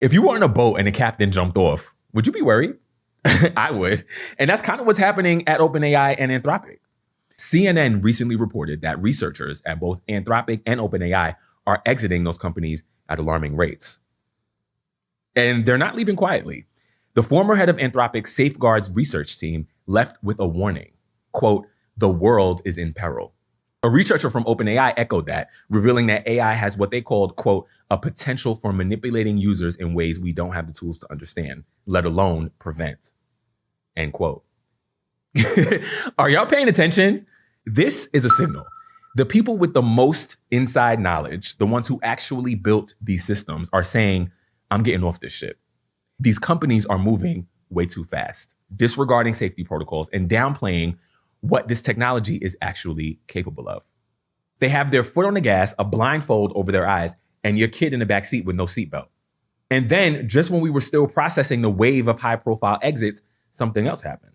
If you were on a boat and the captain jumped off, would you be worried? I would. And that's kind of what's happening at OpenAI and Anthropic. CNN recently reported that researchers at both Anthropic and OpenAI are exiting those companies at alarming rates. And they're not leaving quietly. The former head of Anthropic's safeguards research team left with a warning, quote, "The world is in peril." A researcher from OpenAI echoed that, revealing that AI has what they called, quote, "a potential for manipulating users in ways we don't have the tools to understand, let alone prevent," end quote. Are y'all paying attention? This is a signal. The people with the most inside knowledge, the ones who actually built these systems, are saying, I'm getting off this shit. These companies are moving way too fast, disregarding safety protocols and downplaying what this technology is actually capable of. They have their foot on the gas, a blindfold over their eyes, and your kid in the back seat with no seatbelt. And then, just when we were still processing the wave of high-profile exits, something else happened.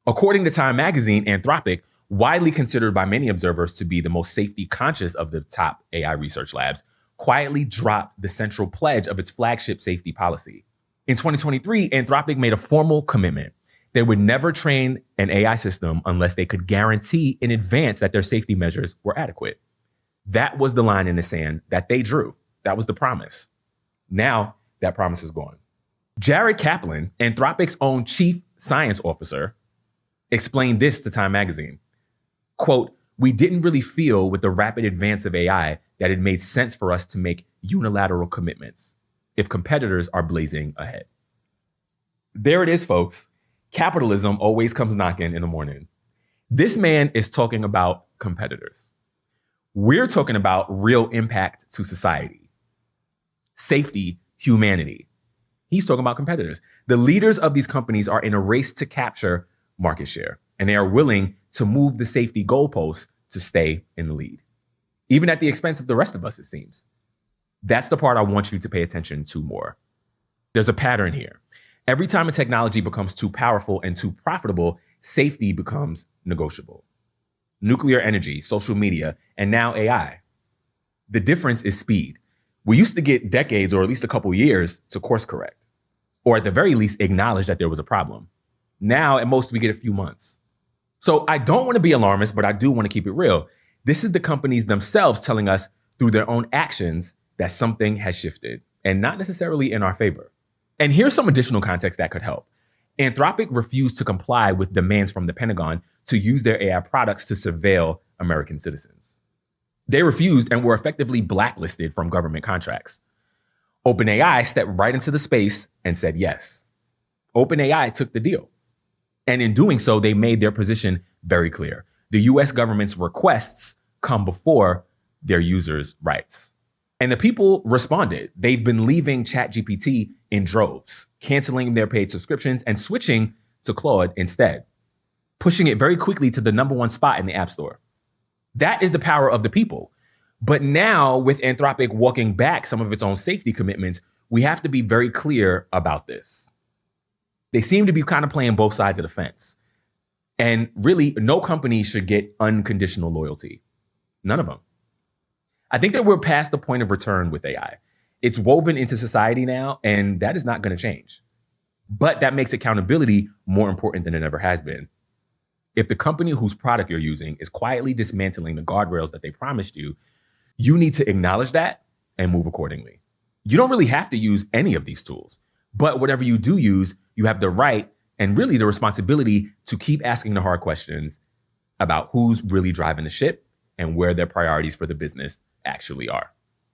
According to Time magazine, Anthropic, widely considered by many observers to be the most safety conscious of the top AI research labs, quietly dropped the central pledge of its flagship safety policy. In 2023, Anthropic made a formal commitment. They would never train an AI system unless they could guarantee in advance that their safety measures were adequate. That was the line in the sand that they drew. That was the promise. Now that promise is gone. Jared Kaplan, Anthropic's own chief science officer, explained this to Time magazine. Quote, "We didn't really feel with the rapid advance of AI that it made sense for us to make unilateral commitments if competitors are blazing ahead." There it is, folks. Capitalism always comes knocking in the morning. This man is talking about competitors. We're talking about real impact to society, safety, humanity. He's talking about competitors. The leaders of these companies are in a race to capture market share, and they are willing to move the safety goalposts to stay in the lead, even at the expense of the rest of us, it seems. That's the part I want you to pay attention to more. There's a pattern here. Every time a technology becomes too powerful and too profitable, safety becomes negotiable. Nuclear energy, social media, and now AI. The difference is speed. We used to get decades or at least a couple years to course correct, or at the very least acknowledge that there was a problem. Now, at most, we get a few months. So I don't want to be alarmist, but I do want to keep it real. This is the companies themselves telling us through their own actions that something has shifted, and not necessarily in our favor. And here's some additional context that could help. Anthropic refused to comply with demands from the Pentagon to use their AI products to surveil American citizens. They refused and were effectively blacklisted from government contracts. OpenAI stepped right into the space and said yes. OpenAI took the deal. And in doing so, they made their position very clear. The US government's requests come before their users' rights. And the people responded. They've been leaving ChatGPT in droves, canceling their paid subscriptions and switching to Claude instead, pushing it very quickly to the #1 spot in the App Store. That is the power of the people. But now, with Anthropic walking back some of its own safety commitments, we have to be very clear about this. They seem to be kind of playing both sides of the fence. And really, no company should get unconditional loyalty. None of them. I think that we're past the point of return with AI. It's woven into society now, and that is not going to change. But that makes accountability more important than it ever has been. If the company whose product you're using is quietly dismantling the guardrails that they promised you, you need to acknowledge that and move accordingly. You don't really have to use any of these tools, but whatever you do use, you have the right and really the responsibility to keep asking the hard questions about who's really driving the ship and where their priorities for the business actually are.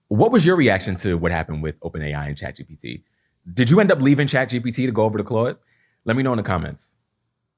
What was your reaction to what happened with OpenAI and ChatGPT? Did you end up leaving ChatGPT to go over to Claude? Let me know in the comments.